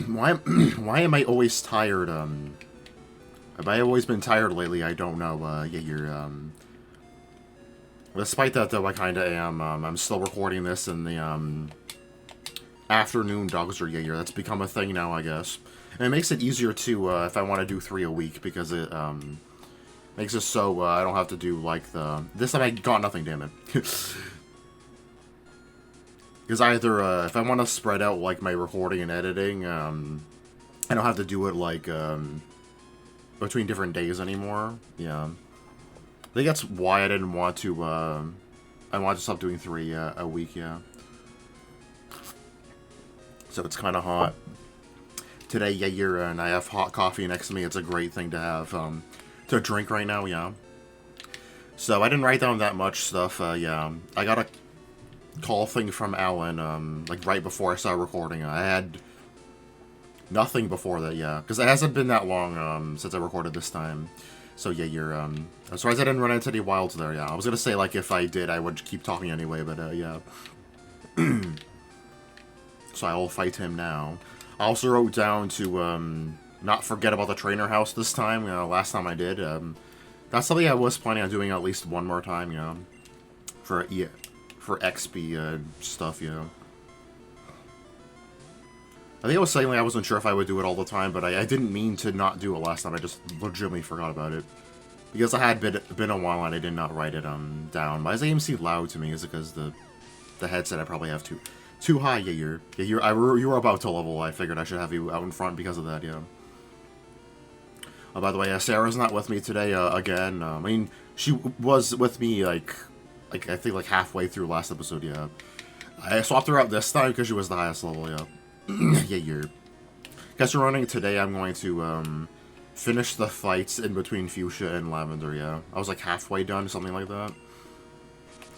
why am I always tired? Have I always been tired lately? I don't know. Yeah, despite that, though, I kind of am. I'm still recording this in the, afternoon dogs or yeah, that's become a thing now, I guess. And it makes it easier, too, if I want to do 3 a week, because it, makes it so, I don't have to do, like, this time I got nothing, damn it. Because either, if I want to spread out, like, my recording and editing, I don't have to do it, like, between different days anymore. Yeah. I think that's why I didn't want to, I wanted to stop doing 3 a week, yeah. So it's kind of hot. Today, yeah, and I have hot coffee next to me. It's a great thing to have, to drink right now, yeah. So I didn't write down that much stuff, yeah. I got a call thing from Alan, like, right before I started recording. I had nothing before that, yeah. Because it hasn't been that long, since I recorded this time. So, yeah, I'm surprised I didn't run into any wilds there, yeah. I was gonna say, like, if I did, I would keep talking anyway, but, yeah. So I will fight him now. I also wrote down to, not forget about the trainer house this time, last time I did. That's something I was planning on doing at least one more time, for XP, stuff, I think I was saying, like, I wasn't sure if I would do it all the time, but I didn't mean to not do it last time. I just legitimately forgot about it. Because I had been a while and I did not write it down. Why does the game seem loud to me? Is it because the headset I probably have too high? Yeah, you were about to level. I figured I should have you out in front because of that, yeah. Oh, by the way, Sarah's not with me today, again. I mean, she was with me, like, I think, like, halfway through last episode, yeah. I swapped her out this time because she was the highest level, yeah. Yeah, Guess we're running today. I'm going to finish the fights in between Fuchsia and Lavender. Yeah, I was like halfway done, something like that.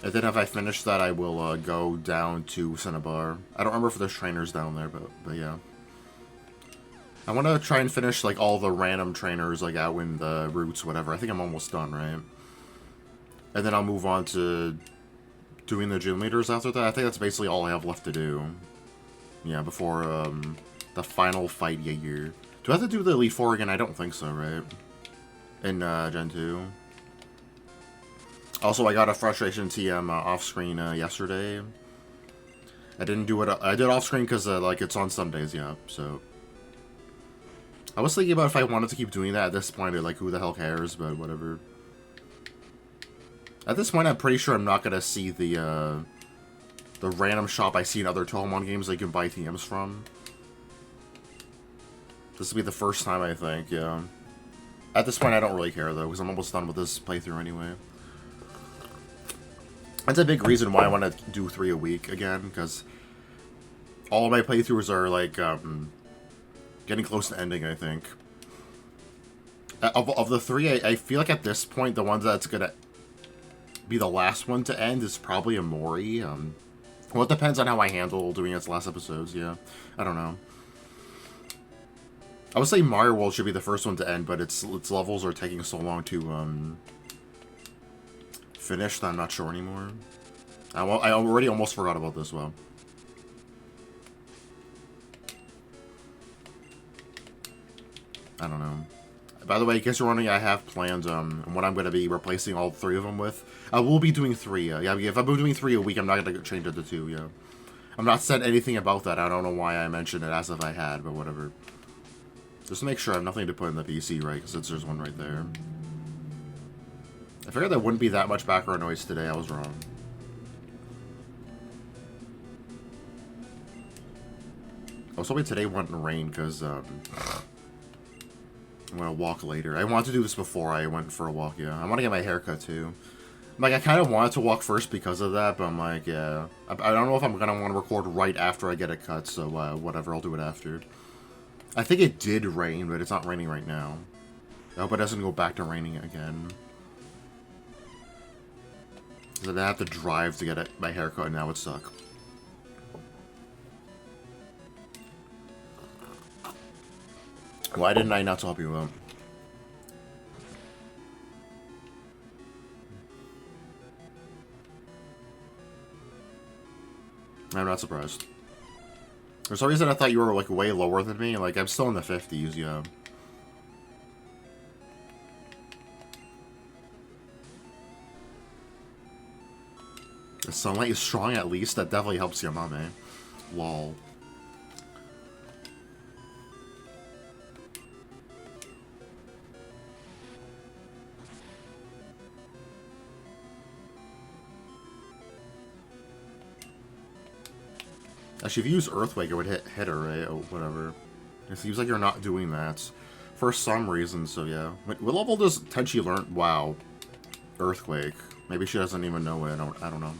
And then if I finish that, I will go down to Cinnabar. I don't remember if there's trainers down there, but yeah. I want to try and finish like all the random trainers like out in the routes, whatever. I think I'm almost done, right? And then I'll move on to doing the gym leaders after that. I think that's basically all I have left to do. Yeah, before the final fight, yeah. Do I have to do the Elite Four again? I don't think so, right? In Gen 2. Also, I got a frustration TM off-screen yesterday. I didn't do it. I did off-screen because like it's on Sundays, yeah. So I was thinking about if I wanted to keep doing that at this point, or like who the hell cares? But whatever. At this point, I'm pretty sure I'm not gonna see the random shop I see in other Touhoumon games that you can buy TMs from. This will be the first time, I think, yeah. At this point, I don't really care, though, because I'm almost done with this playthrough anyway. That's a big reason why I want to do 3 a week again, because all of my playthroughs are, like, getting close to ending, I think. Of the 3, I feel like at this point, the one that's gonna be the last one to end is probably Amori. Well, it depends on how I handle doing its last episodes, yeah. I don't know. I would say Mario World should be the first one to end, but its levels are taking so long to, finish that I'm not sure anymore. I already almost forgot about this one. I don't know. By the way, in case you're wondering, I have planned, what I'm going to be replacing all 3 of them with. I will be doing 3, yeah, if I'm doing 3 a week, I'm not going to change it to 2, yeah. I'm not said anything about that. I don't know why I mentioned it as if I had, but whatever. Just to make sure I have nothing to put in the PC, right? Because there's one right there. I figured there wouldn't be that much background noise today. I was wrong. I was hoping today wouldn't rain because I'm going to walk later. I wanted to do this before I went for a walk, yeah. I want to get my hair cut, too. Like, I kind of wanted to walk first because of that, but I'm like, yeah. I don't know if I'm going to want to record right after I get it cut, so whatever, I'll do it after. I think it did rain, but it's not raining right now. I hope it doesn't go back to raining again. Because I have to drive to get my hair cut, and that would suck. Why didn't I not help you out? I'm not surprised. For some reason, I thought you were, like, way lower than me. Like, I'm still in the 50s, yeah. The sunlight is strong, at least. That definitely helps your mom, eh? Lol. Actually, if you use Earthquake, it would hit her, right? Oh, whatever. It seems like you're not doing that. For some reason, so yeah. What level does Tenchi learn? Wow. Earthquake. Maybe she doesn't even know it. I don't know.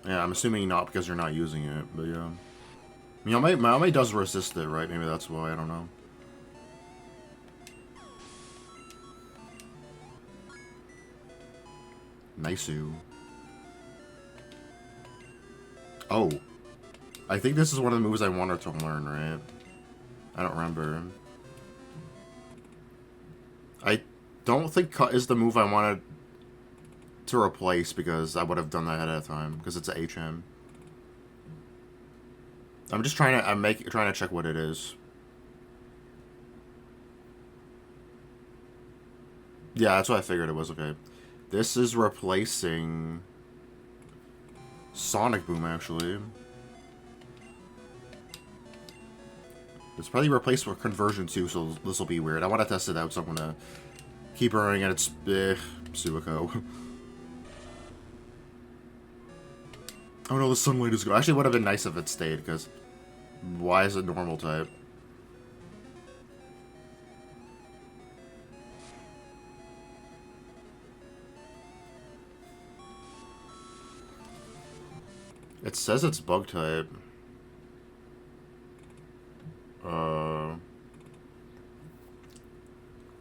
Yeah, I'm assuming not because you're not using it, but yeah. Miame does resist it, right? Maybe that's why, I don't know. Nice-oo. Oh. I think this is one of the moves I wanted to learn, right? I don't remember. I don't think Cut is the move I wanted to replace because I would have done that ahead of time because it's a HM. I'm just trying to check what it is. Yeah, that's what I figured it was. Okay, this is replacing Sonic Boom. Actually, it's probably replaced with Conversion too, so this will be weird. I want to test it out, so I'm gonna keep running, and it's Suiko. Oh no, the sunlight is good. Actually, it would have been nice if it stayed, because why is it normal type? It says it's bug type.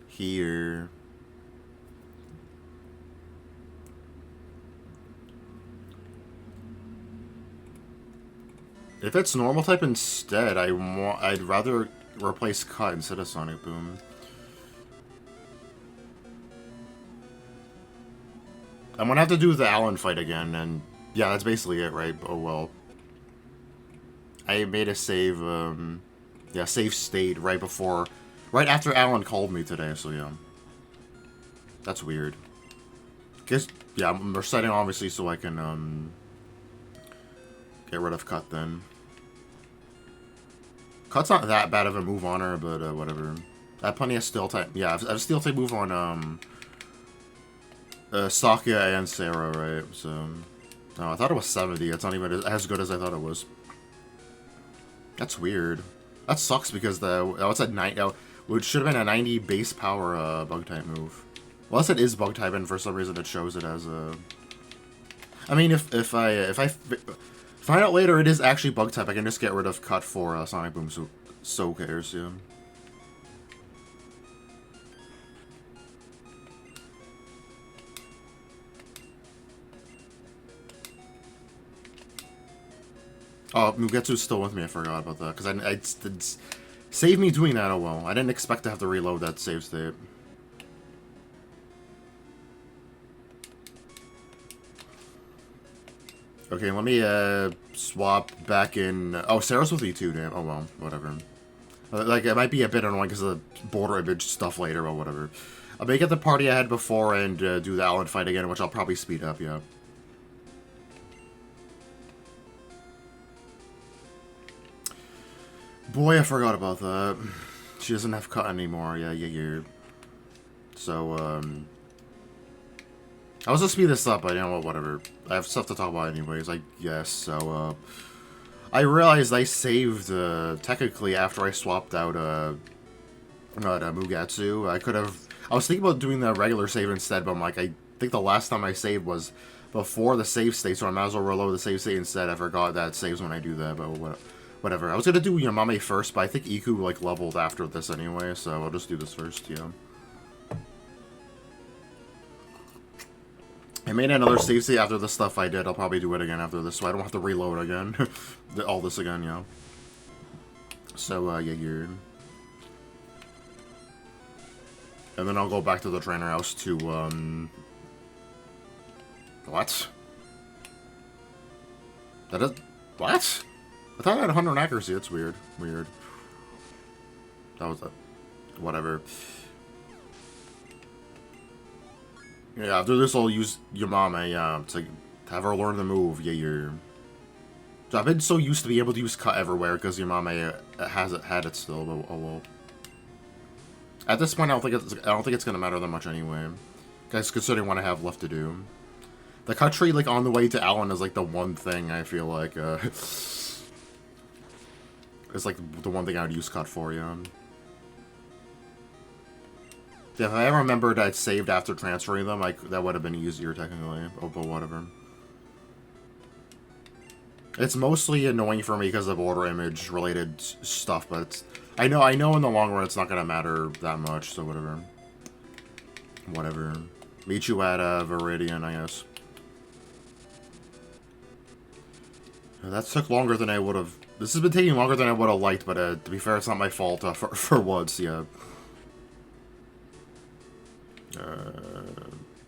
Here. If it's normal type instead, I'd rather replace Cut instead of Sonic Boom. I'm gonna have to do the Alan fight again, and yeah, that's basically it, right? Oh well. I made a save, yeah, save state right after Alan called me today, so yeah. That's weird. Guess, yeah, I'm resetting obviously so I can, get rid of Cut then. Cut's not that bad of a move on her, but whatever. I have plenty of Steel type. Yeah, I have Steel type move on Sakia and Sarah, right? So, no, I thought it was 70. It's not even as good as I thought it was. That's weird. That sucks because it's at 90. It should have been a 90 base power bug type move. Unless it is bug type, and for some reason it shows it as a. I mean, if I find out later it is actually bug type, I can just get rid of Cut for Sonic Boom. So cares, yeah. Oh, Mugetsu's still with me. I forgot about that because it's save me doing that. Oh well, I didn't expect to have to reload that save state. Okay, let me swap back in. Oh, Sarah's with you too, damn. Oh well, whatever. Like it might be a bit annoying because of the border image stuff later, but whatever. I'll make it the party I had before and do the Alan fight again, which I'll probably speed up. Yeah. Boy, I forgot about that. She doesn't have Cut anymore. Yeah. So, I was gonna speed this up, but you know what, whatever. I have stuff to talk about anyways, I guess. So, I realized I saved, technically after I swapped out, Mugetsu. I was thinking about doing the regular save instead, but I'm like, I think the last time I saved was before the save state, so I might as well reload the save state instead. I forgot that saves when I do that, but whatever. I was gonna do Yamame first, but I think Iku, like, leveled after this anyway, so I'll just do this first, yeah. I made another save state after the stuff I did. I'll probably do it again after this, so I don't have to reload again. All this again, yeah. So, yeah, you're... And then I'll go back to the trainer house to, What? That is... What? I thought I had 100 accuracy. That's weird. Weird. That was a... Whatever. Yeah, after this, I'll use Yamame, to have her learn the move. Yeah. So I've been so used to be able to use Cut everywhere because Yamame had it still, but oh well. At this point, I don't think it's gonna matter that much anyway. Guys, considering what I have left to do. The cut tree, like, on the way to Alan is, like, the one thing I feel like, it's, like, the one thing I would use cut for, yeah. Yeah, if I ever remembered I'd saved after transferring them, that would have been easier, technically. Oh, but whatever. It's mostly annoying for me because of order image-related stuff, but it's, I know in the long run it's not gonna matter that much, so whatever. Whatever. Meet you at, Viridian, I guess. That took longer than I would have... This has been taking longer than I would have liked, but to be fair, it's not my fault for once, yeah.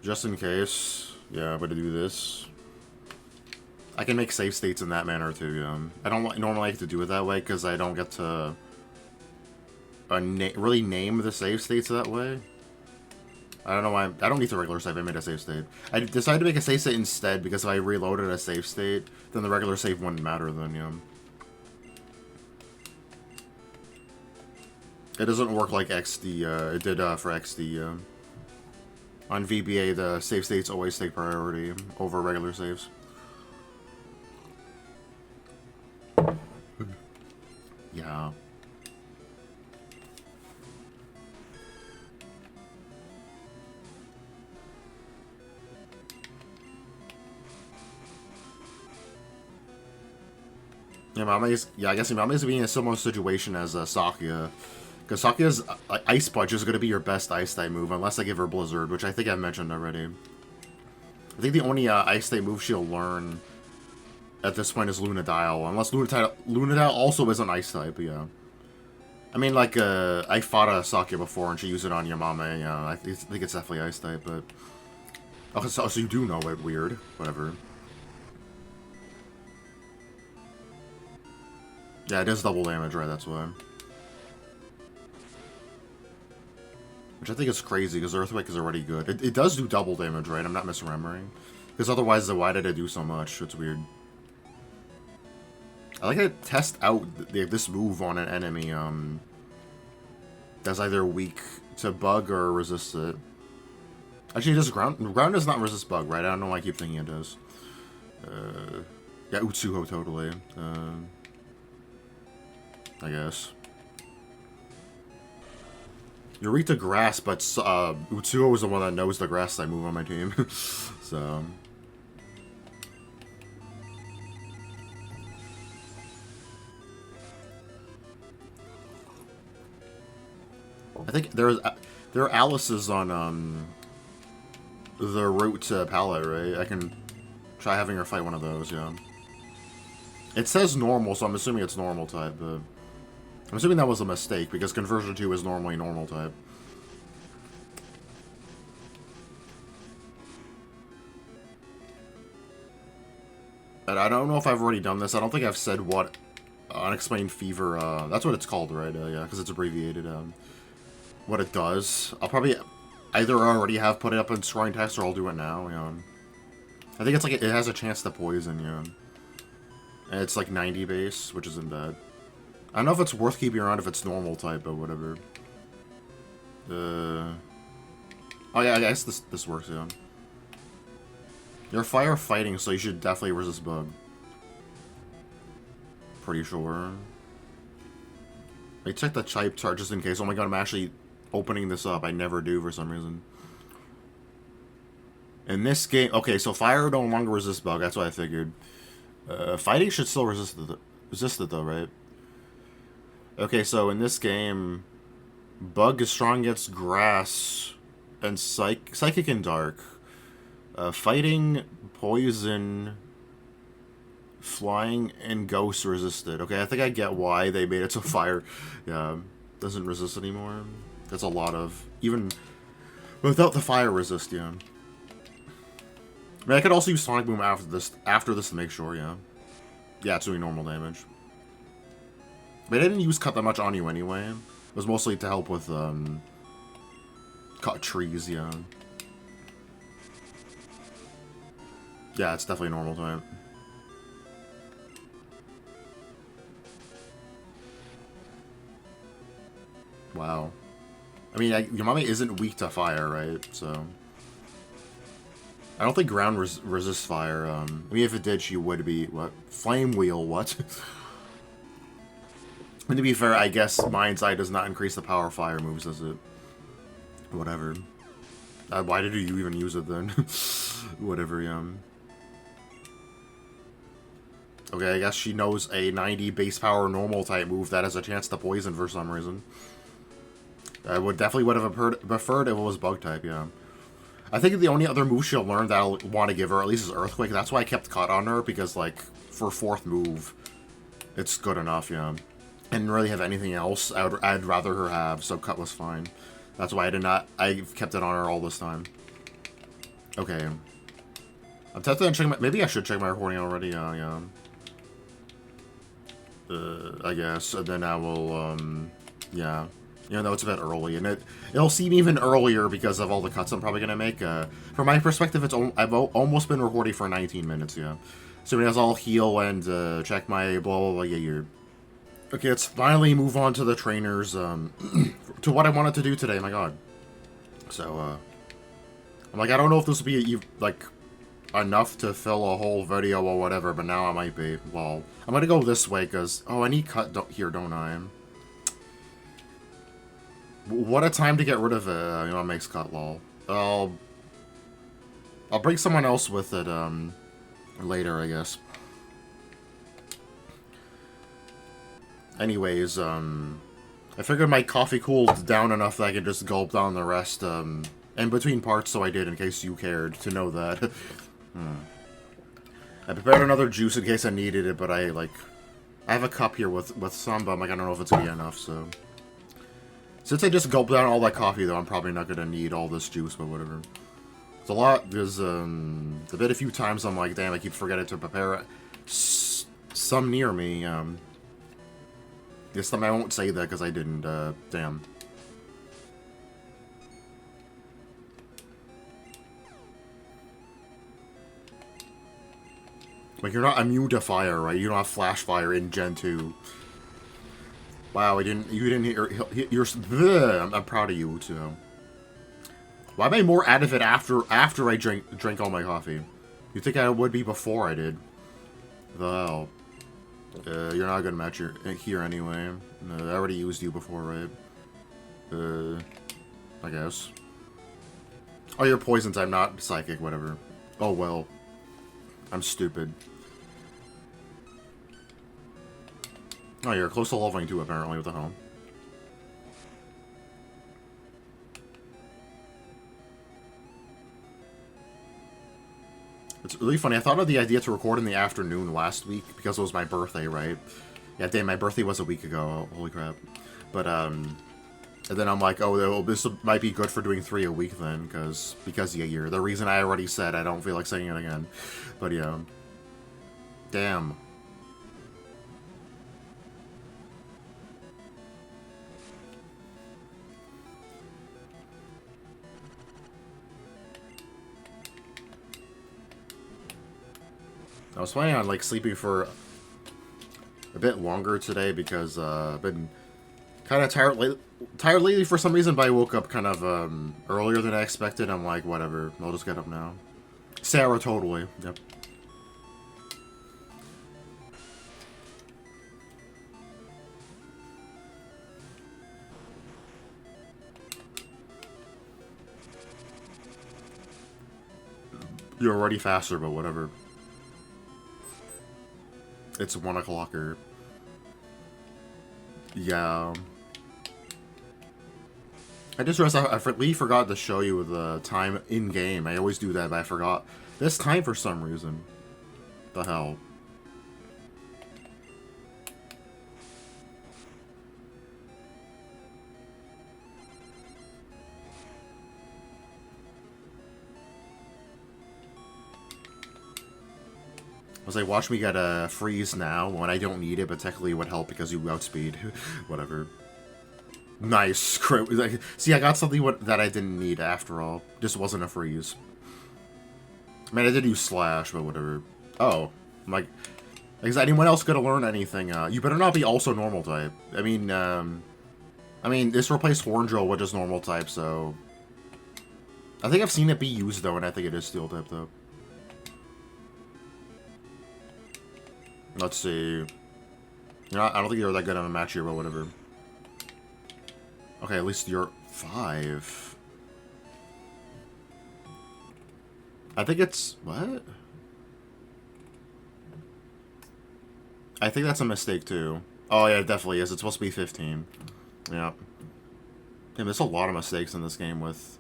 Just in case, yeah, I'm gonna do this. I can make save states in that manner, too, yeah. I don't normally like to do it that way, because I don't get to really name the save states that way. I don't know why. I don't need the regular save. I made a save state. I decided to make a save state instead because if I reloaded a save state, then the regular save wouldn't matter then, yeah. It doesn't work like XD, it did for XD, yeah. On VBA, the save states always take priority over regular saves. Yeah. I guess Yamame's being in a similar situation as Sakuya. Because Sakuya's Ice Punch is going to be your best Ice type move, unless I give her Blizzard, which I think I mentioned already. I think the only Ice type move she'll learn at this point is Lunadile, unless Lunadile also is an Ice type, yeah. I mean, like, I fought a Sakuya before and she used it on Yamame, yeah. I think it's definitely Ice type, but... Okay, so you do know it, weird. Whatever. Yeah, it does double damage, right? That's why. Which I think is crazy, because Earthquake is already good. It does do double damage, right? I'm not misremembering. Because otherwise, why did it do so much? It's weird. I like to test out this move on an enemy, that's either weak to bug or resist it. Actually, does ground does not resist bug, right? I don't know why I keep thinking it does. Yeah, Utsuho, totally. I guess. You're weak to grass, but Utsuho is the one that knows the grass type move on my team. So... I think there are Alice's on the route to Palette, right? I can try having her fight one of those, yeah. It says normal, so I'm assuming it's normal type, but... I'm assuming that was a mistake, because Conversion 2 is normally normal type. And I don't know if I've already done this. I don't think I've said what Unexplained Fever, that's what it's called, right? Yeah, because it's abbreviated, what it does. I'll probably either already have put it up in scrolling text, or I'll do it now, yeah. I think it's like, it has a chance to poison, yeah. And it's like 90 base, which isn't bad. I don't know if it's worth keeping around if it's normal type, but whatever. Oh yeah, I guess this works, yeah. You're firefighting, so you should definitely resist bug. Pretty sure. I check the type chart just in case. Oh my god, I'm actually opening this up. I never do for some reason. In this game... Okay, so fire no longer resists bug. That's what I figured. Fighting should still resist it though, right? Okay, so in this game... Bug is strong against grass and psychic and dark. Fighting, poison, flying, and ghost resisted. Okay, I think I get why they made it so fire doesn't resist anymore. That's a lot of... Even without the fire resist, yeah. I mean, I could also use Sonic Boom after this to make sure, yeah. Yeah, it's doing normal damage. But I didn't use cut that much on you anyway. It was mostly to help with, cut trees, yeah. Yeah, it's definitely normal type. Wow. I mean, your mommy isn't weak to fire, right? So... I don't think ground resists fire. I mean, if it did, she would be... What? Flame wheel, what? And to be fair, I guess Mind's Eye does not increase the power of fire moves, does it? Whatever. Why did you even use it then? Whatever, yeah. Okay, I guess she knows a 90 base power normal type move that has a chance to poison for some reason. I definitely would have preferred if it was bug type, yeah. I think the only other move she'll learn that I'll want to give her, at least, is Earthquake. That's why I kept Cut on her, because, like, for 4th move, it's good enough, yeah. I didn't really have anything else I'd rather her have, so Cut was fine. That's why I've kept it on her all this time. Okay. I'm tempted to check maybe I should check my recording already, yeah. I guess, and then I will, yeah. You know, it's a bit early, and it'll seem even earlier because of all the cuts I'm probably gonna make. From my perspective, I've almost been recording for 19 minutes, yeah. So as I'll heal and check my blah blah blah, yeah, you're... Okay, let's finally move on to the trainers, to what I wanted to do today, my god. So, I'm like, I don't know if this will be, like, enough to fill a whole video or whatever, but now I might be. Well, I'm gonna go this way, because, oh, I need cut here, don't I? What a time to get rid of it, you know, it makes cut, lol. I'll bring someone else with it, later, I guess. Anyways, I figured my coffee cooled down enough that I could just gulp down the rest, in between parts, so I did, in case you cared to know that. I prepared another juice in case I needed it, but I have a cup here with some, but I'm like, I don't know if it's gonna be enough, so... Since I just gulped down all that coffee, though, I'm probably not gonna need all this juice, but whatever. It's a lot, there's, a bit a few times I'm like, damn, I keep forgetting to prepare it. Some near me, This time I won't say that, because I didn't, damn. Like, you're not immune to fire, right? You don't have flash fire in Gen 2. Wow, you didn't hear, I'm proud of you, too. Why am I more out of it after I drank all my coffee? You'd think I would be before I did. The hell? You're not a good match here anyway. I already used you before, right? I guess. Oh, you're poison type, not psychic, whatever. Oh, well. I'm stupid. Oh, you're close to leveling 2, apparently, what the hell? It's really funny. I thought of the idea to record in the afternoon last week because it was my birthday, right? Yeah, damn, my birthday was a week ago. Holy crap. But, and then I'm like, oh, this might be good for doing 3 a week then, because yeah, you're the reason I already said. I don't feel like saying it again. But, yeah. Damn. I was planning on, like, sleeping for a bit longer today because, I've been kind of tired lately for some reason, but I woke up kind of, earlier than I expected. I'm like, whatever, I'll just get up now. Sarah, totally, yep. You're already faster, but whatever. It's 1 o'clocker. Yeah. I just realized I really forgot to show you the time in-game. I always do that, but I forgot this time for some reason. The hell? was like, watch me get a freeze now when I don't need it, but technically it would help because you outspeed. Whatever. Nice. Like, see, I got something that I didn't need after all. Just wasn't a freeze. I mean, I did use slash, but whatever. Oh, I'm like, is anyone else gonna learn anything? You better not be also normal type. I mean, this replaced Horn Drill with just normal type, so I think I've seen it be used though, and I think it is steel type though. Let's see. I don't think you're that good on a match here, but whatever. Okay, at least you're 5. I think it's... What? I think that's a mistake, too. Oh, yeah, it definitely is. It's supposed to be 15. Yeah. Damn, there's a lot of mistakes in this game with...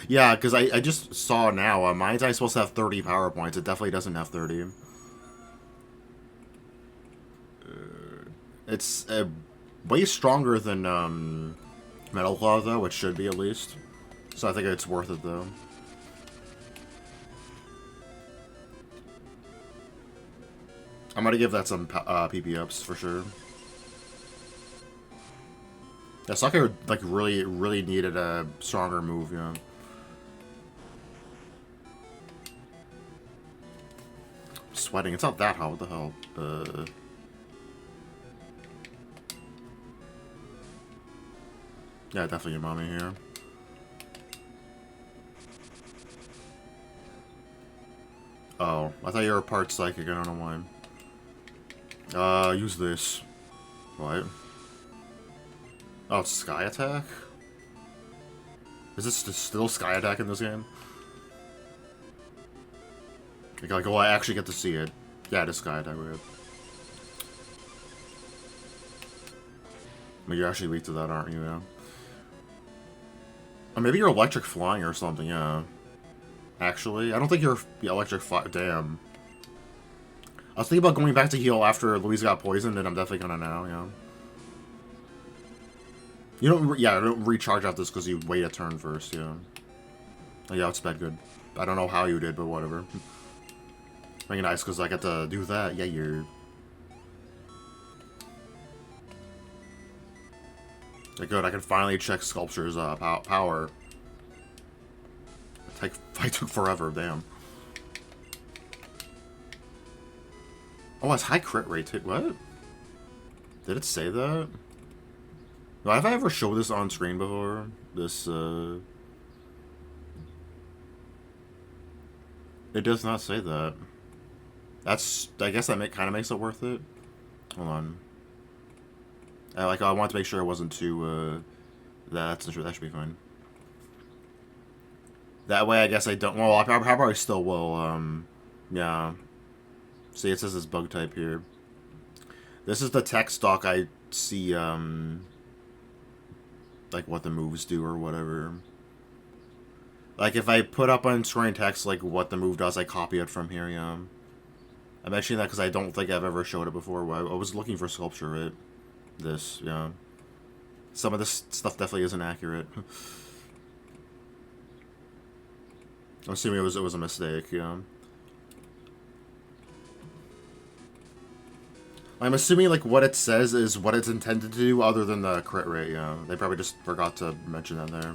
Yeah, because I just saw now, mine's supposed to have 30 power points. It definitely doesn't have 30. It's way stronger than Metal Claw, though. It should be, at least. So I think it's worth it, though. I'm gonna give that some PP ups, for sure. Yeah, Soccer, like, really needed a stronger move, yeah. I'm sweating. It's not that hot. What the hell? Yeah, definitely your mommy here. Oh, I thought you were part psychic. I don't know why. Use this. What? Oh, it's Sky Attack? Is this still Sky Attack in this game? Like, oh, I actually get to see it. Yeah, it is Sky Attack. Weird. I mean, you're actually weak to that, aren't you? Yeah. Or maybe you're electric flying or something, yeah. Actually, I don't think you're electric fly. Damn. I was thinking about going back to heal after Louise got poisoned, and I'm definitely gonna now, yeah. You don't recharge after this because you wait a turn first, yeah. Oh, yeah, it's bad good. I don't know how you did, but whatever. Make it nice because I get to do that. Yeah, you're... Yeah, good, I can finally check Sculpture's power. I took forever, damn. Oh, it's high crit rate too. What? Did it say that? Have I ever showed this on screen before? This, It does not say that. That's... I guess that kind of makes it worth it. Hold on. I wanted to make sure it wasn't too, that should be fine. That way, I guess I don't... Well, I probably still will, yeah. See, it says it's bug type here. This is the text doc I see, like, what the moves do or whatever. Like, if I put up on screen text, like, what the move does, I copy it from here, yeah. I'm mentioning that because I don't think I've ever showed it before. I was looking for Sculpture, right? This, yeah. Some of this stuff definitely isn't accurate. I'm assuming it was a mistake, yeah. I'm assuming, like, what it says is what it's intended to do other than the crit rate, yeah. They probably just forgot to mention that there.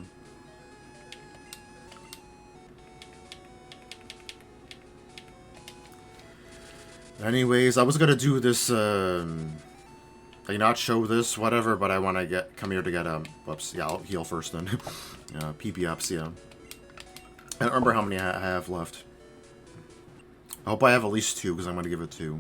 Anyways, I was gonna do this, like, not show this, whatever, but I want to come here to get, whoops, yeah, I'll heal first then. PP ups, yeah. I don't remember how many I have left. I hope I have at least 2, because I'm gonna give it 2.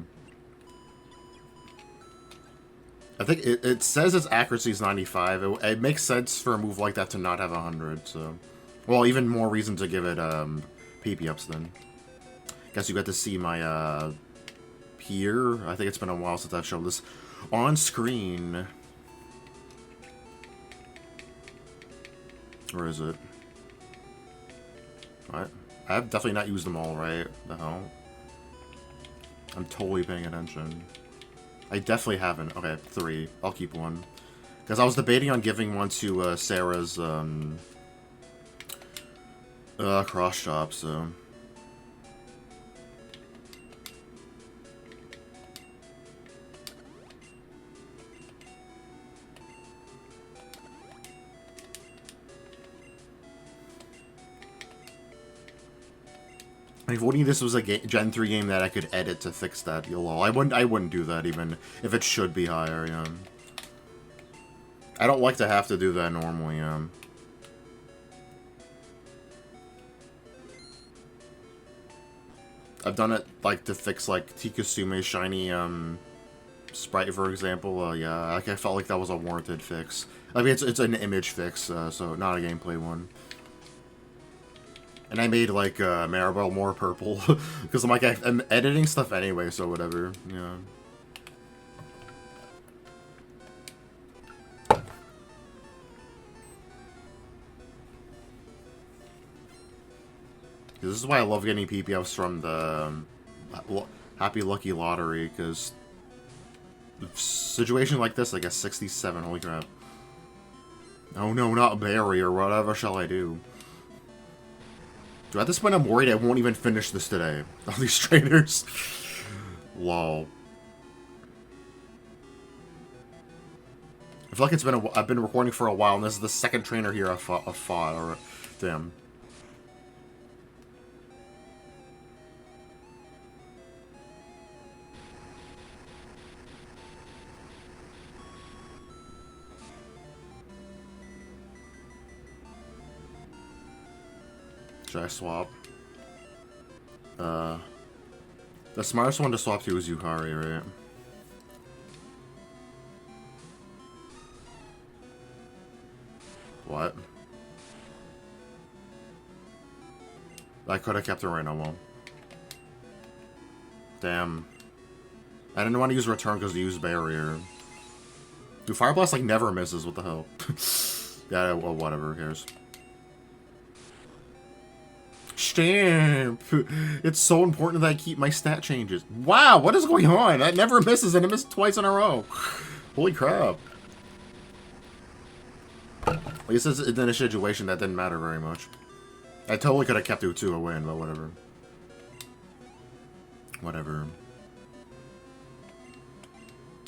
I think it says its accuracy is 95. It makes sense for a move like that to not have 100, so... Well, even more reason to give it, PP ups then. Guess you got to see my, here. I think it's been a while since I've shown this on screen. Where is it? What? I have definitely not used them all, right? The hell? I'm totally paying attention. I definitely haven't. Okay, 3. I'll keep 1. Because I was debating on giving one to Sarah's cross shop, so... If only this was a Gen 3 game that I could edit to fix that, lol. I wouldn't do that even if it should be higher, yeah. I don't like to have to do that normally, I've done it, like, to fix, like, Tikasume's shiny, sprite, for example. Yeah, like, I felt like that was a warranted fix. I mean, it's an image fix, so not a gameplay one. And I made, like, Maribel more purple, because I'm, like, I'm editing stuff anyway, so whatever, yeah. This is why I love getting PPFs from the Happy Lucky Lottery, because situation like this, I guess 67, holy crap. Oh no, not barrier, whatever shall I do? At this point, I'm worried I won't even finish this today. All these trainers. Lol. I feel like I've been recording for a while, and this is the second trainer here I've fought. Or, damn. Should I swap? The smartest one to swap to is Yukari, right? What? I could have kept it right now, well. Damn. I didn't want to use return because you use barrier. Dude, Fire Blast, like, never misses, what the hell? Yeah, well, whatever, who cares? Stamp! It's so important that I keep my stat changes. Wow, what is going on? That never misses, and it missed twice in a row. Holy crap. At least it's in a situation that didn't matter very much. I totally could have kept it to a win, but whatever. Whatever.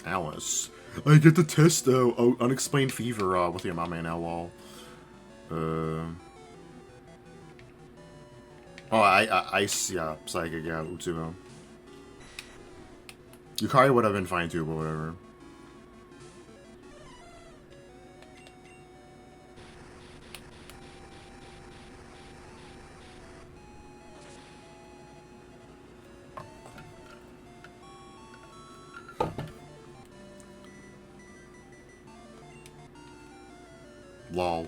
Alice. I get the test, though. Oh, Unexplained Fever with your mama and LOL. Oh, Ice, yeah, Psychic, yeah, Utsubo. Yukari would have been fine too, but whatever. Lol.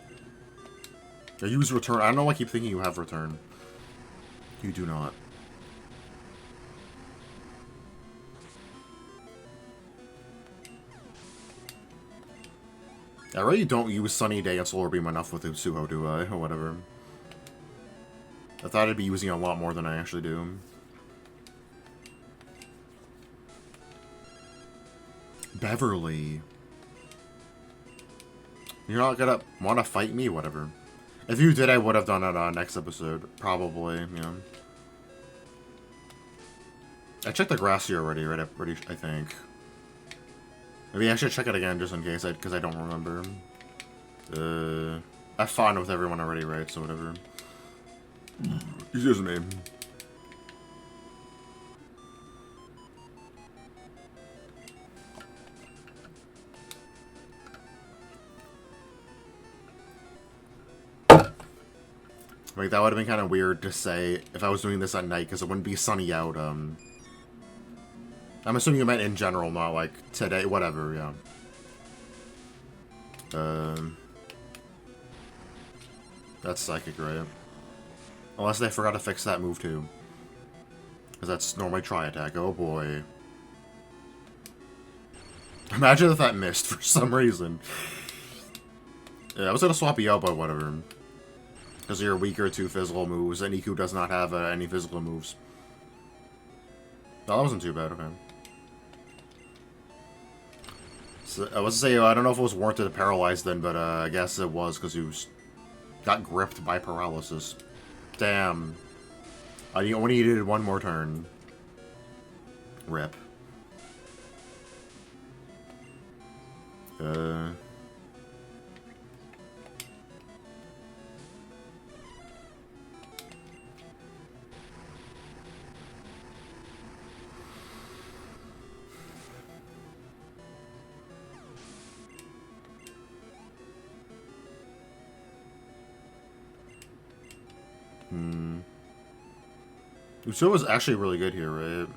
I use return. I don't know why I keep thinking you have return. You do not. I really don't use Sunny Day and Solar Beam enough with Utsuho, do I? Or whatever. I thought I'd be using a lot more than I actually do. Beverly. You're not gonna want to fight me? Whatever. If you did, I would have done it next episode. Probably, yeah. I checked the grass here already, right? I think. Maybe I should check it again just in case, because I don't remember. I've fought with everyone already, right? So whatever. Excuse me. Like, that would have been kind of weird to say if I was doing this at night, because it wouldn't be sunny out, I'm assuming you meant in general, not like today, whatever, yeah. That's Psychic, right? Unless they forgot to fix that move, too. Because that's normally Tri-Attack, oh boy. Imagine if that missed for some reason. Yeah, I was gonna swap you out, but whatever. Because you're weaker to physical moves, and Iku does not have any physical moves. No, that wasn't too bad, okay. So, I was to say, I don't know if it was warranted to paralyze then, but I guess it was, because he got gripped by paralysis. Damn. I only needed one more turn. Rip. Uso was actually really good here, right?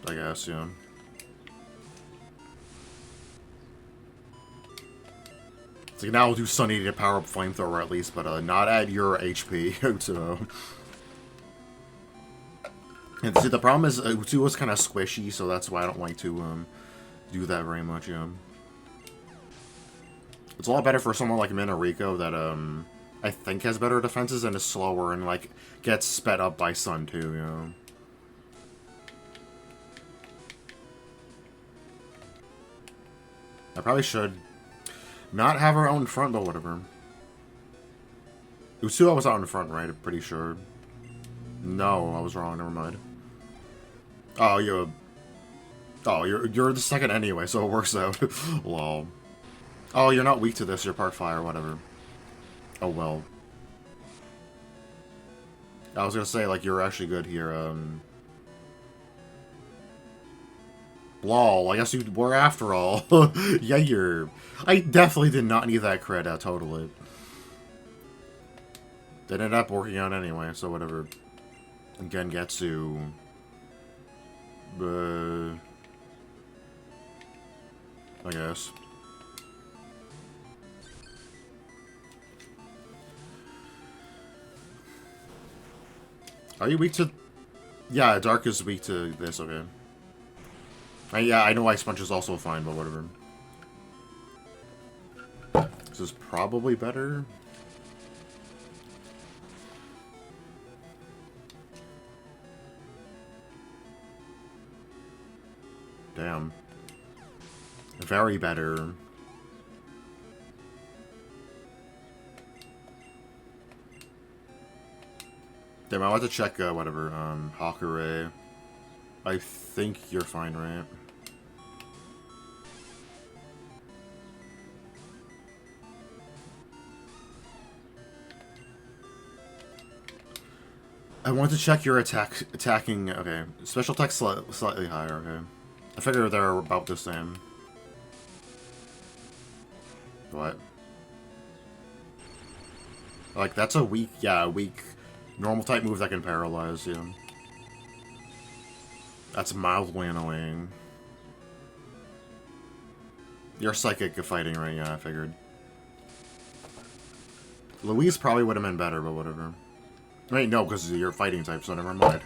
I guess, yeah. It's like, now we'll do Sunny to power up Flamethrower at least, but not at your HP, Uso. And see, the problem is Uso is kind of squishy, so that's why I don't like to do that very much, yeah. It's a lot better for someone like Minariko that, I think has better defenses and is slower and, like, gets sped up by Sun, too, you know. I probably should not have her out in front, but whatever. Usuo was out in front, right? I'm pretty sure. No, I was wrong. Never mind. Oh, you're the second anyway, so it works out. Lol. Oh, you're not weak to this. You're part fire, whatever. Oh well. I was gonna say, like, you're actually good here. Lol, I guess you were after all. Yeah, you're... I definitely did not need that crit out, totally. It ended up working out anyway, so whatever. And Gengetsu... I guess. Are you weak to... Yeah, Dark is weak to this, okay. Yeah, I know Ice Punch is also fine, but whatever. This is probably better. Damn. Very better. Damn, I want to check, whatever, Hakure. I think you're fine, right? I want to check your attacking, okay. Special attack slightly higher, okay. I figure they're about the same. What? Like, that's a weak, yeah, weak normal type move that can paralyze, yeah. That's mildly annoying. You're psychic fighting, right? Yeah, I figured. Louise probably would have been better, but whatever. Wait, no, because you're fighting type, so never mind.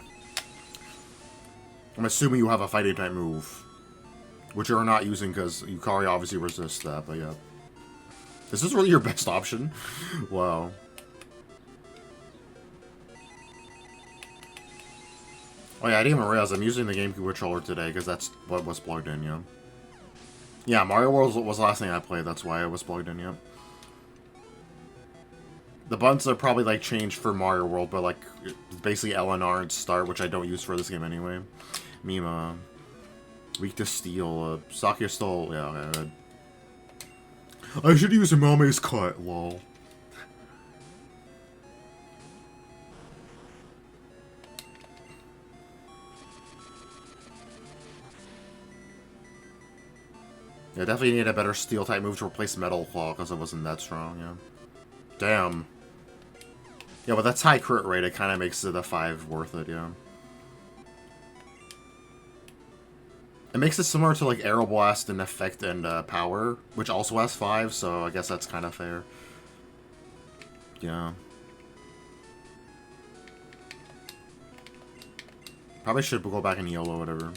I'm assuming you have a fighting type move. Which you're not using because Yukari obviously resists that, but yeah. Is this really your best option? Wow. Oh yeah, I didn't even realize I'm using the GameCube controller today because that's what was plugged in, yeah. Yeah, Mario World was the last thing I played, that's why it was plugged in, yeah. The buttons are probably, like, changed for Mario World, but, like, it's basically L and R and start, which I don't use for this game anyway. Mima. Weak to steel. Sakuya still... Yeah, okay. I should use Imame's cut, lol. Yeah, definitely need a better steel type move to replace Metal Claw, because it wasn't that strong, yeah. Damn. Yeah, but that's high crit rate, it kind of makes it a 5 worth it, yeah. It makes it similar to, like, Aeroblast in effect and power, which also has 5, so I guess that's kind of fair. Yeah. Probably should go back and heal or whatever.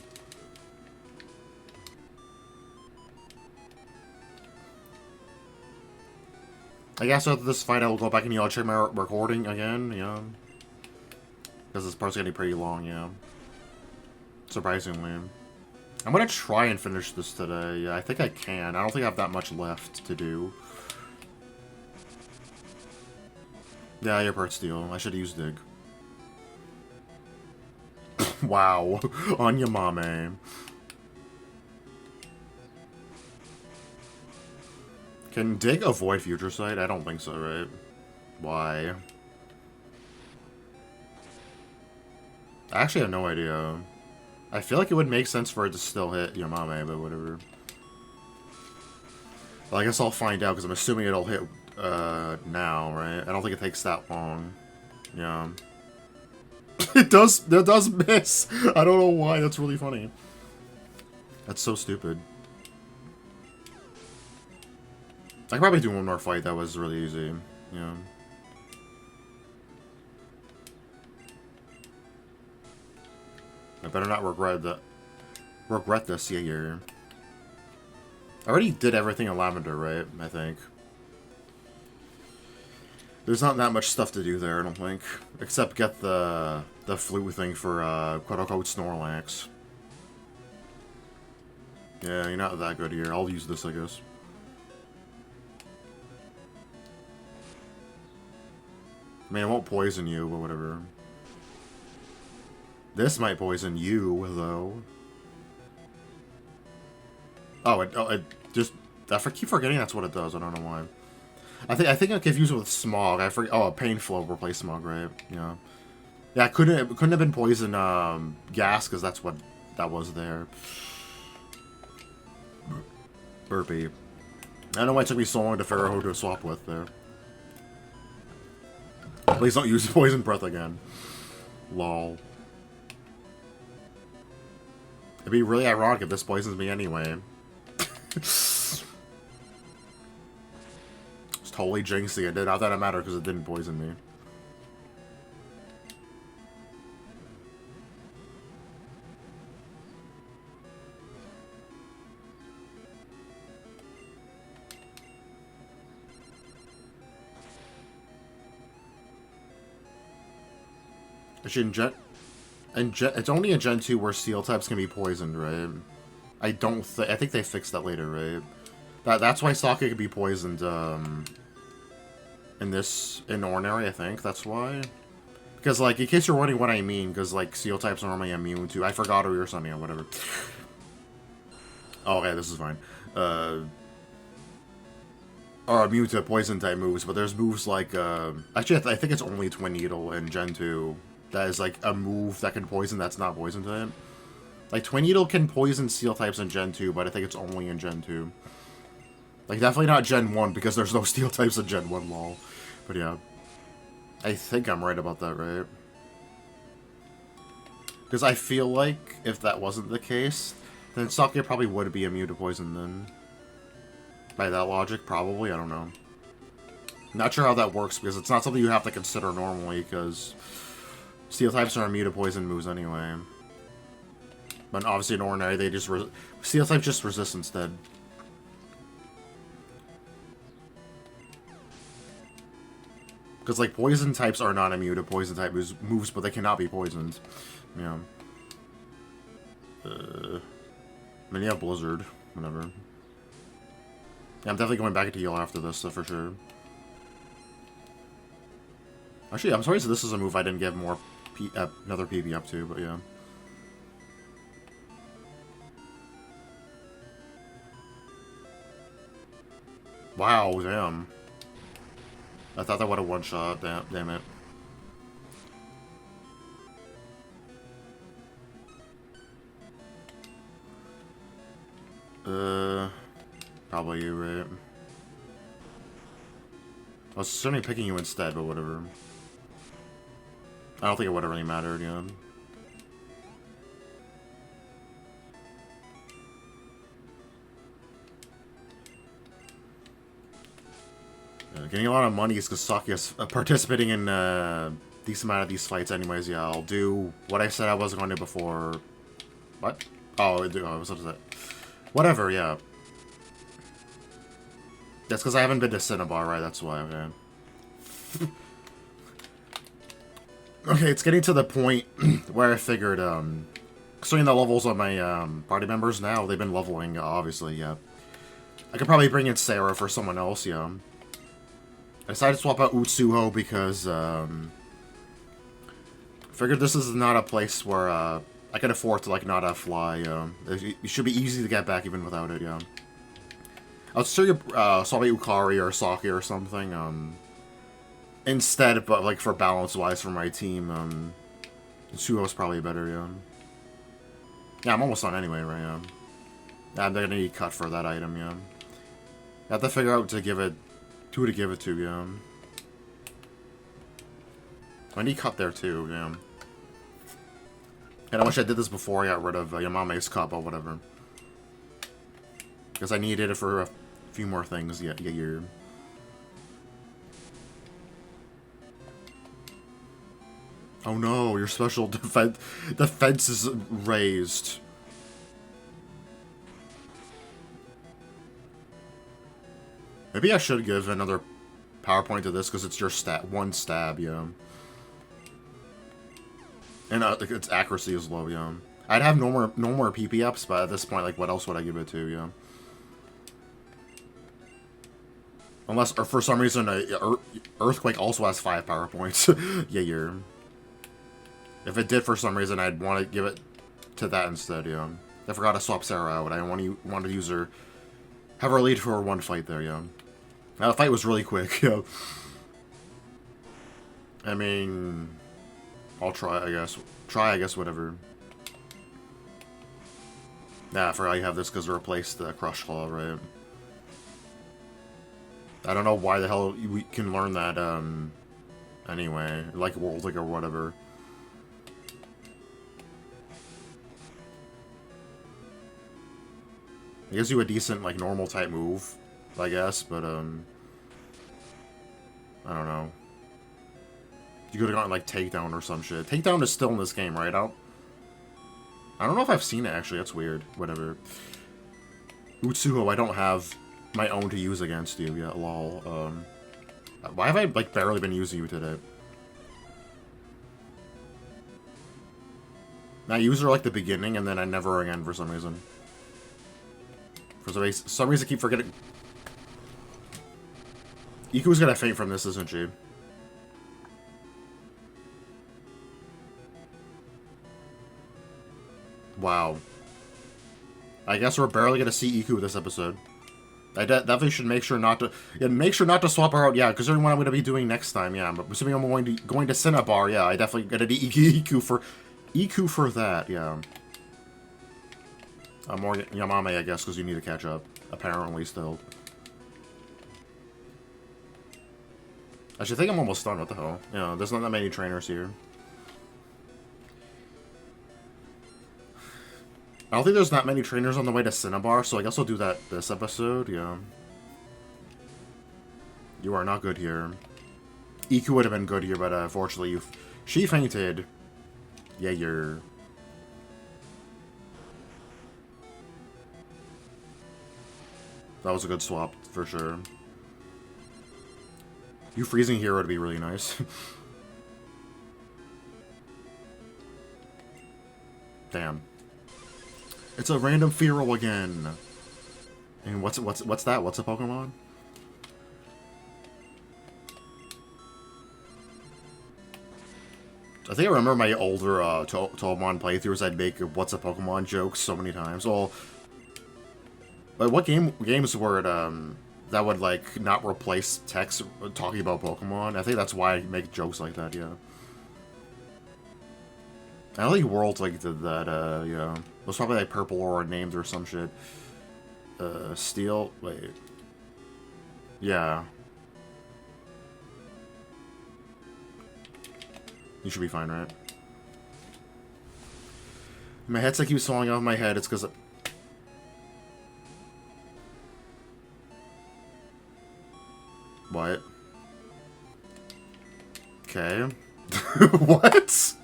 I guess after this fight, I will go back and heal. I'll check my recording again, yeah. Because this part's getting pretty long, yeah. Surprisingly. I'm gonna try and finish this today. Yeah, I think I can. I don't think I have that much left to do. Yeah, your part steel. I should use Dig. Wow. On your mame. Can Dig avoid Future Sight? I don't think so, right? Why? I actually have no idea. I feel like it would make sense for it to still hit Yamame, but whatever. Well, I guess I'll find out, because I'm assuming it'll hit now, right? I don't think it takes that long. Yeah. It does miss! I don't know why, that's really funny. That's so stupid. I could probably do one more fight that was really easy. Yeah. I better not regret this year. I already did everything in Lavender, right? I think. There's not that much stuff to do there, I don't think. Except get the flute thing for, quote-unquote, Snorlax. Yeah, you're not that good here. I'll use this, I guess. I mean, it won't poison you, but whatever. This might poison you, though. Oh, it just... I keep forgetting that's what it does. I don't know why. I think I confused it with Smog. I forget. Oh, Pain Flow replaced Smog, right? Yeah. Yeah, it couldn't have been Poison Gas, because that's what that was there. Burpee. I don't know why it took me so long to figure out who to swap with there. Please don't use Poison Breath again. Lol. It'd be really ironic if this poisons me anyway. It's totally jinxing it. Not that it mattered because it didn't poison me. Actually, it's only in Gen 2 where Steel types can be poisoned, right? I think they fixed that later, right? That's why Saki could be poisoned, in Ordinary, I think. That's why. Because, like, in case you're wondering what I mean, because, like, Steel types are normally immune to... I forgot who or something, or whatever. Oh, okay, this is fine. Are immune to poison type moves, but there's moves like, actually, I think it's only Twin Needle in Gen 2 that is, like, a move that can poison that's not poison type. Like, Twin Needle can poison Steel types in Gen 2, but I think it's only in Gen 2. Like, definitely not Gen 1, because there's no Steel types in Gen 1, lol. But yeah. I think I'm right about that, right? Because I feel like, if that wasn't the case, then Saki probably would be immune to poison then. By that logic, probably, I don't know. Not sure how that works, because it's not something you have to consider normally, because Steel types are immune to poison moves anyway. But obviously in Ordinary, they just... Steel types just resist instead. Because, like, poison types are not immune to poison type moves, but they cannot be poisoned. Yeah. I mean, yeah, Blizzard. Whatever. Yeah, I'm definitely going back to heal after this, so for sure. Actually, I'm sorry, so this is a move I didn't give more another PP up to, but yeah. Wow, damn. I thought that would have one-shot. Damn it. Probably you, right? I was certainly picking you instead, but whatever. I don't think it would have really mattered, yeah. Getting a lot of money is because Saki is participating in a decent amount of these fights anyways, yeah. I'll do what I said I wasn't going to before. What? Oh, what was that? Whatever, yeah. That's because I haven't been to Cinnabar, right? That's why, okay. Okay, it's getting to the point where I figured, considering the levels of my, party members now, they've been leveling, obviously, yeah. I could probably bring in Sarah for someone else, yeah. I decided to swap out Utsuho because, figured this is not a place where, I can afford to, like, not have fly, it should be easy to get back even without it, yeah. I was sure swap out Ukari or Saki or something, instead, but, like, for balance-wise for my team, Utsuho's probably better, yeah. Yeah, I'm almost done anyway, right, yeah. Yeah, I'm gonna need cut for that item, yeah. I have to figure out to give it Who to give it to, yeah. I need cut there too, yeah. And I wish I did this before I got rid of Yamame's cup or whatever. Because I needed it for a few more things, yeah, you're... Oh no, your special defense is raised. Maybe I should give another PowerPoint to this because it's your one stab, yeah. And its accuracy is low, yeah. I'd have no more PP ups, but at this point, like, what else would I give it to, yeah? Unless, or for some reason, Earthquake also has 5 PowerPoints. Yeah, you're... If it did for some reason, I'd want to give it to that instead, yeah. I forgot to swap Sarah out. I want to use her... Have her lead for one fight there, yeah. Now, the fight was really quick, yeah. I mean... I'll try, I guess. I guess, whatever. Nah, I forgot you have this because it replaced the Crush Claw, right? I don't know why the hell we can learn that, anyway. Like World League or whatever. It gives you a decent, like, normal type move, I guess, but, I don't know. You could have gotten, like, Takedown or some shit. Takedown is still in this game, right? I don't know if I've seen it, actually. That's weird. Whatever. Utsuho, I don't have my own to use against you yet, lol. Why have I, like, barely been using you today? I use her, like, the beginning, and then I never again for some reason. For some reason I keep forgetting. Iku's gonna faint from this, isn't she? Wow. I guess we're barely gonna see Iku this episode. I definitely should make sure not to... Yeah, make sure not to swap her out, yeah, because what I'm gonna be doing next time, yeah. But assuming I'm going to Cinnabar, yeah, I definitely gotta need Iku for that, yeah. More Yamame, I guess, because you need to catch up. Apparently, still. I should think I'm almost done. What the hell? Yeah, there's not that many trainers here. I don't think there's that many trainers on the way to Cinnabar, so I guess I'll do that this episode, yeah. You are not good here. Iku would have been good here, but unfortunately, she fainted. Yeah, you're... That was a good swap, for sure. You freezing here would be really nice. Damn. It's a random feral again. And what's that? What's a Pokemon? I think I remember my older Touhoumon playthroughs. I'd make "What's a Pokemon" jokes so many times. Well, but what games were it that would like not replace text talking about Pokemon? I think that's why I make jokes like that. Yeah. I don't think Worlds like did that. Yeah. It was probably like Purple Aura named or some shit. Steel. Wait. Yeah. You should be fine, right? My headset keeps falling off my head. It's because... What? Okay. What?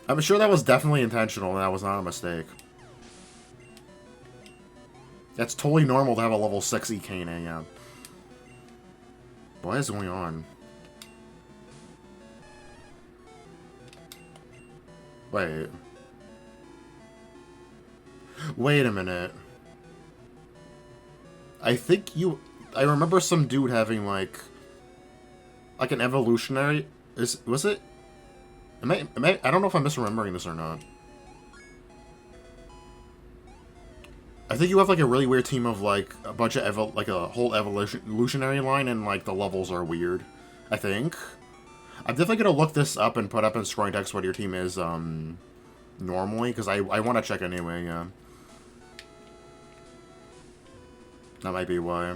I'm sure that was definitely intentional and that was not a mistake. That's totally normal to have a level 6 Ikane, yeah. What is going on? Wait a minute. I think I remember some dude having like an evolutionary. Was it? I don't know if I'm misremembering this or not. I think you have like a really weird team of like a bunch of like a whole evolutionary line, and like the levels are weird. I think. I'm definitely gonna look this up and put up in scrolling text what your team is normally, because I want to check anyway. Yeah. That might be why.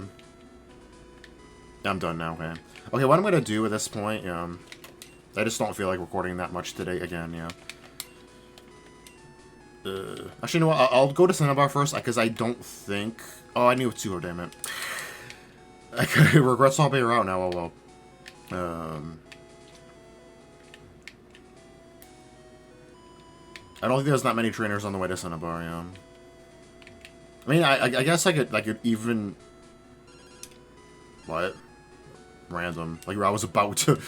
I'm done now, okay. Okay, what I'm gonna do at this point, I just don't feel like recording that much today again, yeah. Actually, you know what? I'll go to Cinnabar first, because I don't think... Oh, I knew it too, damn it. I regret swapping her out now, oh well. I don't think there's that many trainers on the way to Cinnabar, yeah. I mean, I guess I could even... What? Random. Like, I was about to...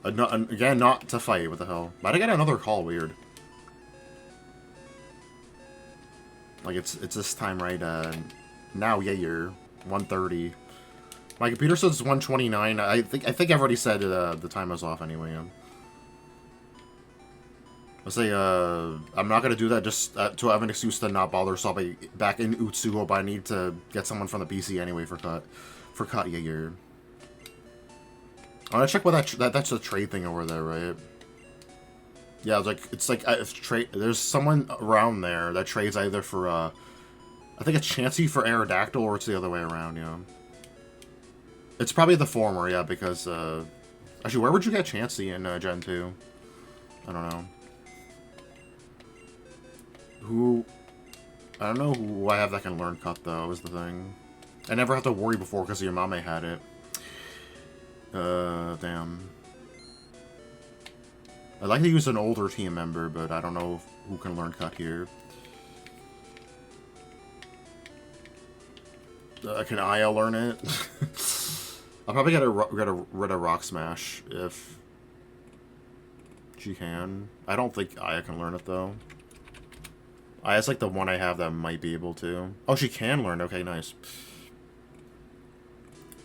again, not to fight, what the hell. Why'd I get another call? Weird. Like, it's this time, right? Now, yeah, you're 1:30. My computer says 1:29. I think I've already said the time was off anyway, yeah. Let's say, I'm not gonna do that just to have an excuse to not bother stopping back in Utsuho, but I need to get someone from the PC anyway for cut. Yeah, you're... I wanna check what that's a trade thing over there, right? Yeah, it's like there's someone around there that trades either for I think it's Chansey for Aerodactyl, or it's the other way around, you know. It's probably the former, yeah, because actually, where would you get Chansey in Gen 2? I don't know. I don't know who I have that can learn cut though, is the thing. I never have to worry before because your mama had it. Damn. I'd like to use an older team member, but I don't know who can learn cut here. Can Aya learn it? I'll probably get rid of Rock Smash if she can. I don't think Aya can learn it though. Aya's like the one I have that might be able to. Oh, she can learn. Okay, nice.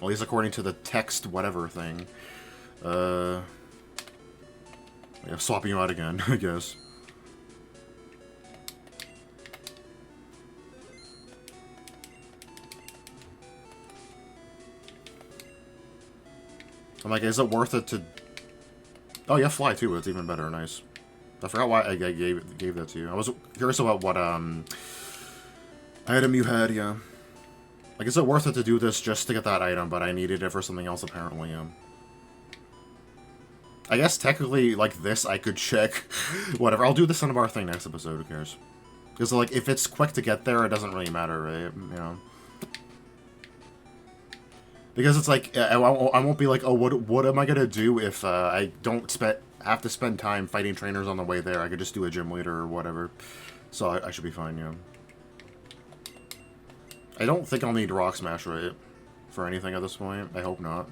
At least according to the text whatever thing. Yeah, swapping you out again, I guess. I'm like, is it worth it to... Oh, yeah, fly too, it's even better, nice. I forgot why I gave that to you. I was curious about what, item you had, yeah. Like, is it worth it to do this just to get that item, but I needed it for something else, apparently, yeah. I guess, technically, like this, I could check. Whatever, I'll do the Cinnabar thing next episode, who cares? Because, like, if it's quick to get there, it doesn't really matter, right? You know? Because it's like, I won't be like, oh, what am I gonna do if I don't have to spend time fighting trainers on the way there? I could just do a gym leader or whatever. So I should be fine, yeah. I don't think I'll need Rock Smash, right? For anything at this point. I hope not.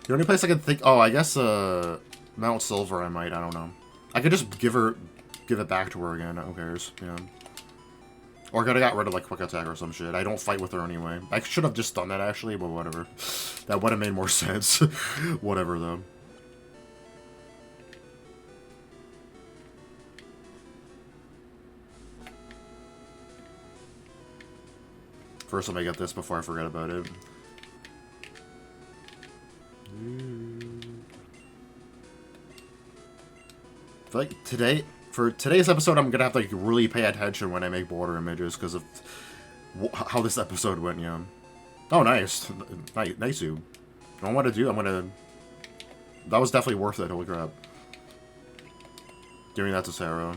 The only place I can think... Oh, I guess, Mount Silver I might. I don't know. I could just give it back to her again. Who cares? Yeah. Or I could have got rid of, like, Quick Attack or some shit. I don't fight with her anyway. I should have just done that, actually, but whatever. That would have made more sense. Whatever, though. First, let me get this before I forget about it. I feel like for today's episode, I'm gonna have to like really pay attention when I make border images because of how this episode went. Yeah. Oh, nice, nice. You. What I want to do, That was definitely worth it. Holy crap. Giving that to Sarah.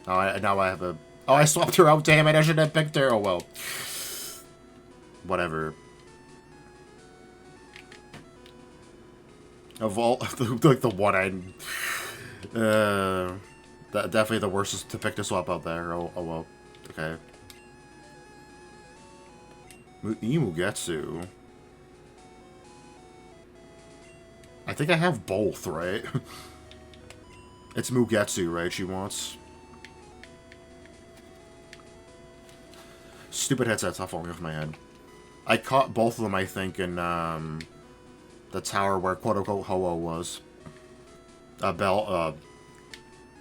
Now I have a. Oh, I swapped her out. Damn it! I should have picked her. Oh well. Whatever. Of all, like the one that definitely the worst is to pick to swap out there. Oh well. Okay. Imugetsu. I think I have both, right? It's Mugetsu, right? She wants. Stupid headset's not falling off my head. I caught both of them, I think, in the tower where quote-unquote Ho-Oh was. I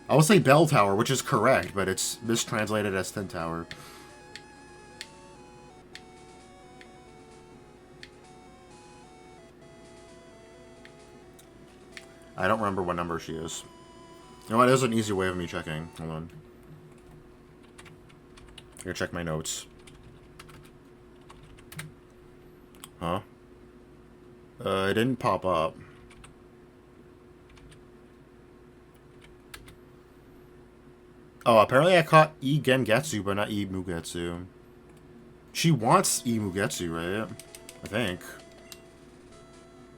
would say Bell Tower, which is correct, but it's mistranslated as Tin Tower. I don't remember what number she is. You know what, there's an easy way of me checking. Hold on. I'm gonna check my notes. Huh? It didn't pop up. Oh, apparently I caught E Gengetsu, but not E Mugetsu. She wants E Mugetsu, right? I think.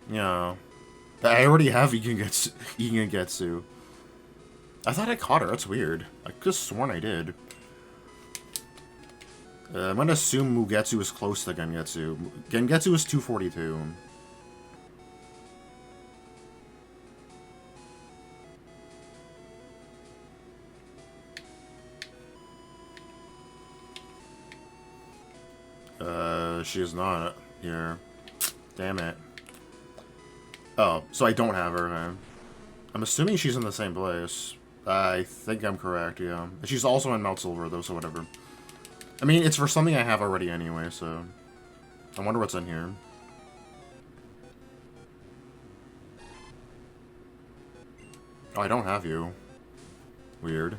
Yeah. I already have E Gengetsu. I thought I caught her. That's weird. I could have sworn I did. I'm gonna assume Mugetsu is close to Gengetsu. Gengetsu is 242. She is not here. Damn it. Oh, so I don't have her, man. I'm assuming she's in the same place. I think I'm correct, yeah. She's also in Mount Silver, though, so whatever. I mean, it's for something I have already anyway, so... I wonder what's in here. Oh, I don't have you. Weird.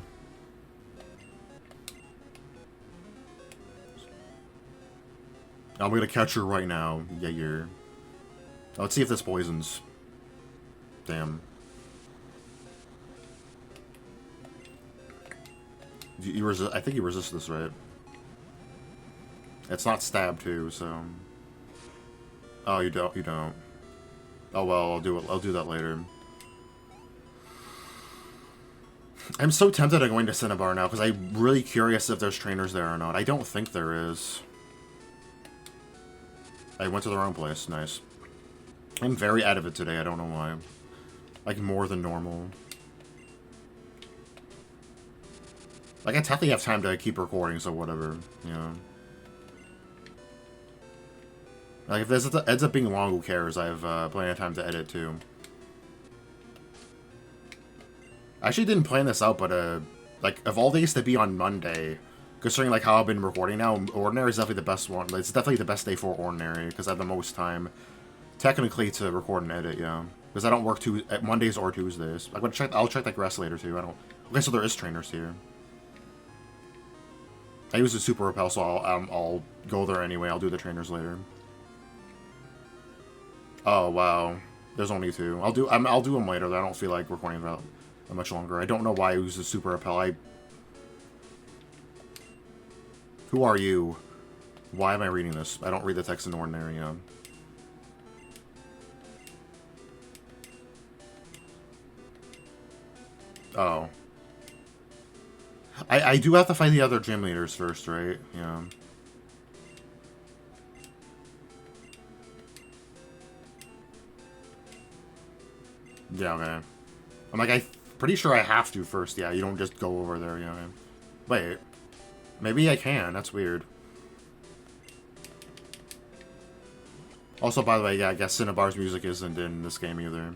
I'm gonna catch her right now. Yeah, you're... Let's see if this poisons. Damn. You resist. I think you resist this, right? It's not stab too, so. Oh, you don't. You don't. Oh well, I'll do it. I'll do that later. I'm so tempted at going to Cinnabar now because I'm really curious if there's trainers there or not. I don't think there is. I went to the wrong place. Nice. I'm very out of it today. I don't know why. Like more than normal. Like I technically have time to keep recording, so whatever. You know. Like if this ends up being long, who cares? I have plenty of time to edit too. I actually didn't plan this out, but like of all days to be on Monday, considering like how I've been recording now, Ordinary is definitely the best one. It's definitely the best day for Ordinary because I have the most time, technically, to record and edit. Yeah, because I don't work Mondays or Tuesdays. I'm gonna check. I'll check like rest later too. I don't. Okay, so there is trainers here. I use the Super Repel, so I'll go there anyway. I'll do the trainers later. Oh wow, there's only two. I'll do them later. I don't feel like recording that much longer. I don't know why I use the Super Repel. Who are you? Why am I reading this? I don't read the text in Ordinary. Oh. I do have to fight the other gym leaders first, right? Yeah. Yeah, okay. I'm like, I'm pretty sure I have to first. Yeah, you don't just go over there, yeah. Okay. Wait. Maybe I can. That's weird. Also, by the way, yeah, I guess Cinnabar's music isn't in this game either.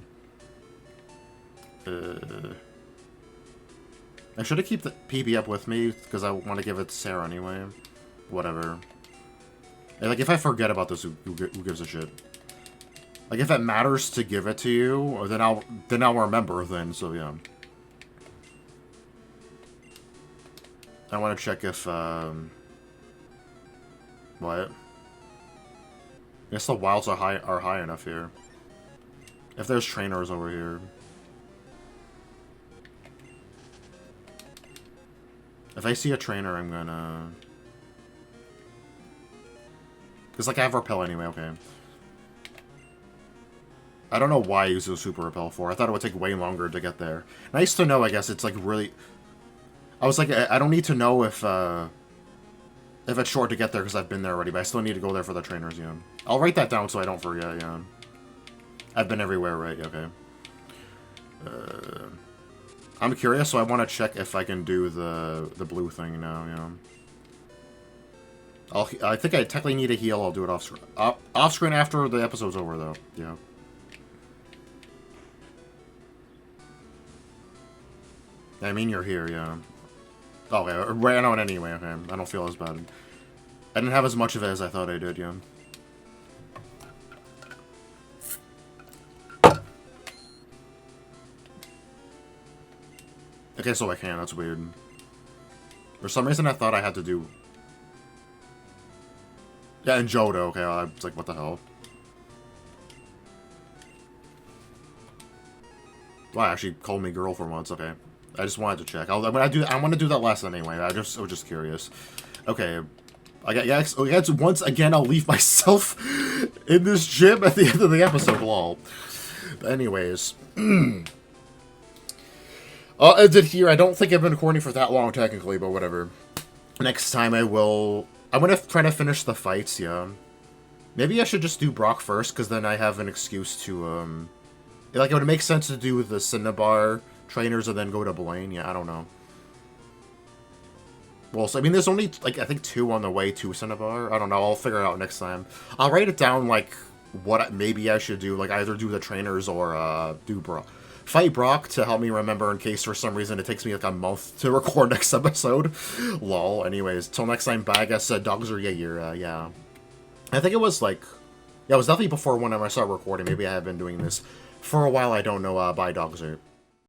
I should have kept the PB up with me, because I want to give it to Sarah anyway. Whatever. Like, if I forget about this, who gives a shit? Like, if it matters to give it to you, then I'll remember then, so yeah. I want to check if, what? I guess the wilds are high enough here. If there's trainers over here. If I see a trainer, I'm gonna... Because, like, I have Repel anyway, okay. I don't know why I use the Super Repel for. I thought it would take way longer to get there. Nice to know, I guess. It's, like, really... I was like, I don't need to know if it's short to get there because I've been there already, but I still need to go there for the trainers, yeah. I'll write that down so I don't forget, yeah. I've been everywhere, right? Okay. I'm curious, so I want to check if I can do the blue thing now, yeah. I think I technically need a heal. I'll do it off-screen. Off-screen after the episode's over, though. Yeah. I mean, you're here, yeah. Okay, I ran out anyway, okay. I don't feel as bad. I didn't have as much of it as I thought I did, yeah. Okay, so I can. That's weird. For some reason, I thought I had to do... Yeah, and Johto. Okay, I was like, what the hell? Well, actually called me girl for once. Okay, I just wanted to check. I want to do that lesson anyway. I was just curious. Okay, I guess once again I'll leave myself in this gym at the end of the episode. Lol. But anyways, I'll end it here. I don't think I've been recording for that long technically, but whatever. Next time I will. I'm gonna try to finish the fights. Yeah. Maybe I should just do Brock first, because then I have an excuse to, like, it would make sense to do the Cinnabar trainers and then go to Blaine. Yeah, I don't know. Well, so, I mean, there's only, like, I think 2 on the way to Cinnabar. I don't know. I'll figure it out next time. I'll write it down, like, what maybe I should do. Like, either do the trainers or, do Brock. Fight Brock to help me remember in case for some reason it takes me, like, a month to record next episode. Lol. Anyways, till next time, bye. I guess, dogs are yeah. I think it was, like... Yeah, it was definitely before when I started recording. Maybe I have been doing this for a while. I don't know. Bye, dogs are...